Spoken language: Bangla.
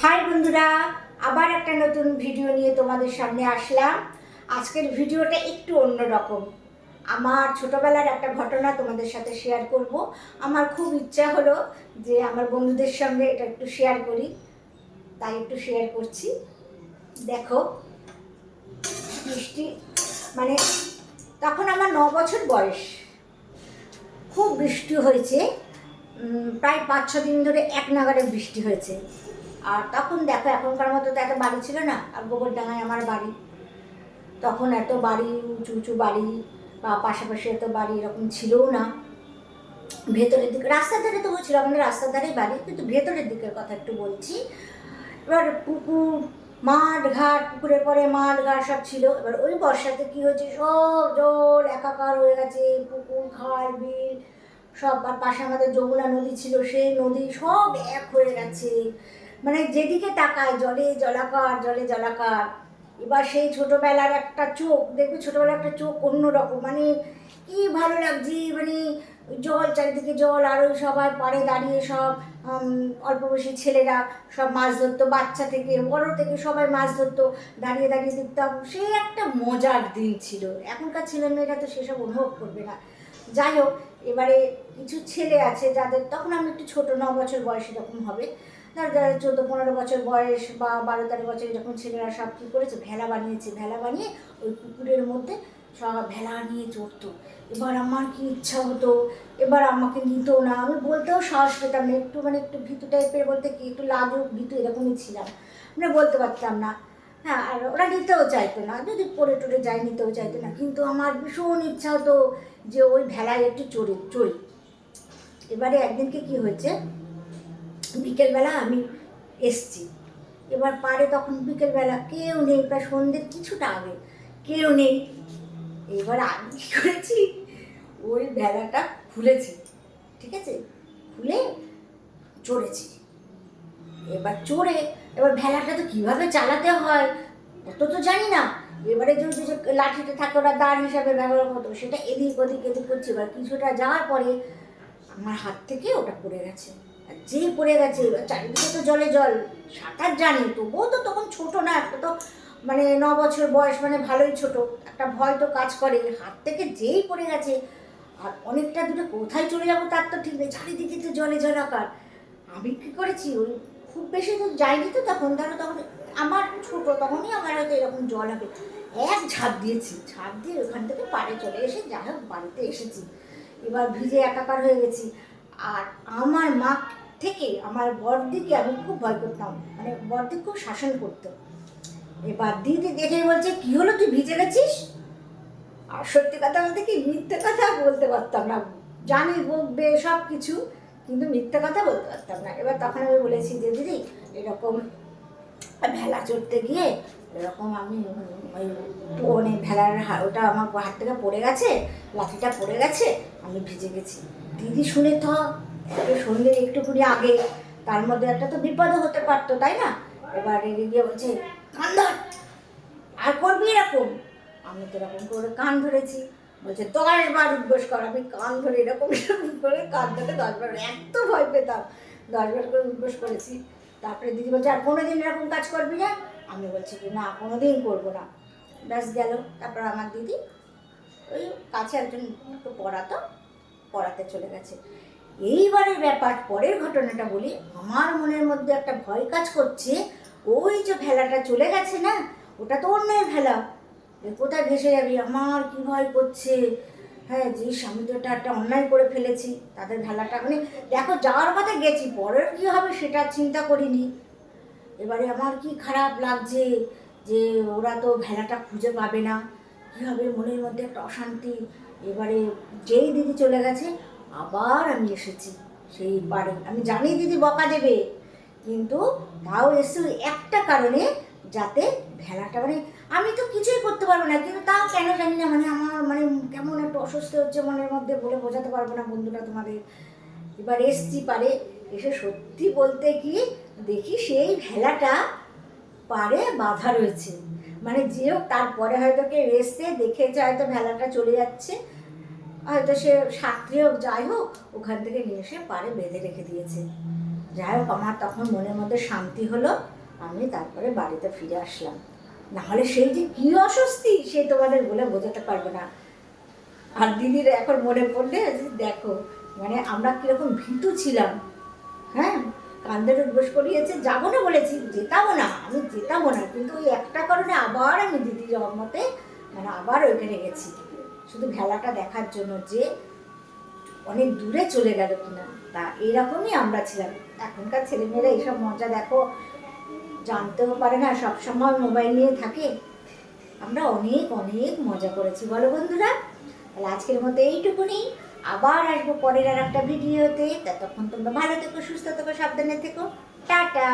হাই বন্ধুরা, আবার একটা নতুন ভিডিও নিয়ে তোমাদের সামনে আসলাম। আজকের ভিডিওটা একটু অন্যরকম। আমার ছোটবেলার একটা ঘটনা তোমাদের সাথে শেয়ার করব। আমার খুব ইচ্ছা হলো যে আমার বন্ধুদের সঙ্গে এটা একটু শেয়ার করি, তাই একটু শেয়ার করছি। দেখো, বৃষ্টি মানে তখন আমার 9 বছর বয়স। খুব বৃষ্টি হয়েছে, প্রায় 5-6 দিন ধরে এক নাগাড়ে বৃষ্টি হয়েছে। আর তখন দেখো, এখনকার মতো তো এত বাড়ি ছিল না, আর গোবরডাঙ্গায় আমার বাড়ি। তখন এত বাড়ি, উঁচু উঁচু বাড়ি বা পাশাপাশি এত বাড়ি এরকম ছিলও না। ভেতরের দিকে রাস্তার ধারে তবু ছিল, আমাদের রাস্তার ধারেই বাড়ি, কিন্তু ভেতরের দিকের কথা একটু বলছি। এবার পুকুর, মাঠ ঘাট, পুকুরের পরে মাঠ ঘাট সব ছিল। এবার ওই বর্ষাতে কি হয়েছে, সব জল একাকার হয়ে গেছে, পুকুর খাল বিল সব। আর পাশে আমাদের যমুনা নদী ছিল, সেই নদী সব এক হয়ে গেছে। মানে যেদিকে তাকায় জলে জলাকার, জলে জলাকার। এবার সেই ছোটোবেলার একটা চোখ, দেখবে ছোটোবেলার একটা চোখ অন্যরকম, মানে কি ভালো লাগছে, মানে জল, চারিদিকে জল। আর ওই সবাই পাড়ে দাঁড়িয়ে সব অল্প বয়সী ছেলেরা সব মাছ ধরতো, বাচ্চা থেকে বড় থেকে সবাই মাছ ধরতো, দাঁড়িয়ে দাঁড়িয়ে দেখতাম। সে একটা মজার দিন ছিল। এখনকার ছেলেমেয়েরা তো সেসব অনুভব করবে না। যাই হোক, এবারে কিছু ছেলে আছে যাদের, তখন আমি একটু ছোটো, 9 বছর বয়স এরকম হবে, ধর 14-15 বছর বয়স বা 12-13 বছর এরকম ছেলেরা সব কী করেছে, ভেলা বানিয়েছে। ভেলা বানিয়ে ওই পুকুরের মধ্যে সব ভেলা নিয়ে চড়তো। এবার আমার কি ইচ্ছা হতো, এবার আমাকে নিত না, আমি বলতেও সাহস পেতাম না। একটু ভীতু টাইপের, বলতে কি একটু লাজুক ভীতু এরকমই ছিলাম, মানে বলতে পারতাম না। হ্যাঁ, আর ওরা নিতেও চাইতো না, যদি পড়ে টরে যাই নিতেও চাইতো না। কিন্তু আমার ভীষণ ইচ্ছা হতো যে ওই ভেলায় একটু চড়ি। এবারে একদিনকে কি হয়েছে, বিকেলবেলা আমি এসছি। এবার পাড়ে তখন বিকেলবেলা কেউ নেই, প্রায় সন্ধ্যের কিছুটা আগে, কেউ নেই। এবার আমি কী করেছি, ওই ভেলাটা খুলেছি, ঠিক আছে, খুলে চড়েছি। এবার ভেলাটা তো কীভাবে চালাতে হয় অত তো জানি না। এবারে যে লাঠিতে থাকে ওরা দাঁড় হিসাবে ব্যবহার করতো, সেটা এদিক ওদিক করছে। এবার কিছুটা যাওয়ার পরে আমার হাত থেকে ওটা পড়ে গেছে। আর যেই পড়ে গেছে, এবার চারিদিকে তো জলে জল, সাঁতার জানি, তবুও তো তখন ছোটো না, একটা তো মানে 9 বছর বয়স, মানে ভালোই ছোট, একটা ভয় তো কাজ করে। হাত থেকে যেই পড়ে গেছে, আর অনেকটা দূরে কোথায় চলে যাবো তার তো ঠিক নেই, চারিদিকে তো জলে জলাকার। আমি কী করেছি, ওই খুব বেশি তো যাইনি তো তখন, ধরো তখন আমার ছোটো, তখনই আমার হয়তো এরকম জল হবে, এক ঝাঁপ দিয়েছি, ঝাঁপ দিয়ে ওখান থেকে পাড়ে চলে এসে যাই হোক বাড়িতে এসেছি। এবার ভিজে একাকার হয়ে গেছি। আর আমার মা থেকে আমার বড়দিকে আমি খুব ভয় করতাম, মানে বড়দি খুব শাসন করতো। এবার দিদি দেখে বলছে, কি হলো, তুই ভিজে গেছিস? আর সত্যি কথা বলতে কি, মিথ্যে কথা বলতে পারতাম না। জানি বকবে সব কিছু, কিন্তু মিথ্যে কথা বলতে পারতাম না। এবার তখন আমি বলেছি যে দিদি, এরকম ভেলা চড়তে গিয়ে এরকম আমি ওই মানে ভেলার ওটা আমার হাত থেকে পড়ে গেছে, লাঠিটা পড়ে গেছে, আমি ভিজে গেছি। দিদি শুনে তো সন্ধ্যে একটুখানি আগে, তার মধ্যে একটা তো বিপদও হতে পারতো, তাই না? এবার রেগে গিয়ে বলছে, কান ধর, আর করবি এরকম। আমি তো এরকম করে কান ধরেছি। বলছে 10 বার উদ্বোস কর। আমি কান ধরে এরকম এরকম করে কান ধরে 10 বার, এত ভয় পেতাম, 10 বার করে উদ্বোস করেছি। তারপরে দিদি বলছে, আর কোনোদিন এরকম কাজ করবি না? আমি বলছি কি, না কোনোদিন করবো না। ব্যাস গেল। তারপর আমার দিদি ওই কাছে একজন একটু পড়াতে চলে গেছে। এইবারের ব্যাপার, পরের ঘটনাটা বলি। আমার মনের মধ্যে একটা ভয় কাজ করছে, ওই যে ভেলাটা চলে গেছে না, ওটা তো অন্যের ভেলা, কোথায় ভেসে যাবি, আমার কি ভয় করছে। হ্যাঁ, যে আমি তো এটা একটা অন্যায় করে ফেলেছি, তাদের ভেলাটা, মানে দেখো যাওয়ার কথা গেছি, পরের কী হবে সেটা চিন্তা করিনি। এবারে আমার কি খারাপ লাগছে যে ওরা তো ভেলাটা খুঁজে পাবে না, কী হবে, মনের মধ্যে একটা অশান্তি। এবারে যেই দিদি চলে গেছে, আবার আমি এসেছি সেই পাড়ে। আমি জানি দিদি বকা দেবে, কিন্তু তাও এসে একটা কারণে, যাতে ভেলাটা, মানে আমি তো কিছুই করতে পারবো না, কিন্তু তাও কেন জানি না, মানে আমার মানে কেমন একটা অস্বস্তি হচ্ছে মনের মধ্যে, বলে বোঝাতে পারবো না বন্ধুরা তোমাদের। এবার এসছি পারে, এসে সত্যি বলতে কি দেখি, সেই ভেলাটা পারে বাঁধা রয়েছে। মানে যে হোক, তারপরে হয়তো কে এসছে দেখেছে, হয়তো ভেলাটা চলে যাচ্ছে, হয়তো সে সাঁতরে হোক যাই হোক, ওখান থেকে নিয়ে এসে পারে বেঁধে রেখে দিয়েছে। যাই হোক, আমার তখন মনের মধ্যে শান্তি হলো, আমি তারপরে বাড়িতে ফিরে আসলাম। নাহলে সেই যে কী অস্বস্তি সে তোমাদের বলে বোঝাতে পারবো না। আর দিদির এখন মনে পড়লে দেখো মানে আমরা কীরকম ভীতু ছিলাম। হ্যাঁ, কান্দের উদ্বোস করিয়েছে, যাবো না বলেছি, যেতামও না, আমি যেতামও না, কিন্তু ওই একটা কারণে আবার আমি দিদির মতে মানে আবার ওইখানে গেছি, শুধু ভেলাটা দেখার জন্য যে অনেক দূরে চলে গেল কিনা। তা এইরকমই আমরা ছিলাম। এখনকার ছেলেমেয়েরা এইসব মজা দেখো জানতেও পারে না, সবসময় মোবাইল নিয়ে থাকে। আমরা অনেক অনেক মজা করেছি, বলো বন্ধুরা। তাহলে আজকের মতো এইটুকুনি, আবার আসবো পরের আর একটা ভিডিওতে। ততক্ষণ তোমরা ভালো থেকো, সুস্থ থেকো, সাবধানে থেকো। টাটা।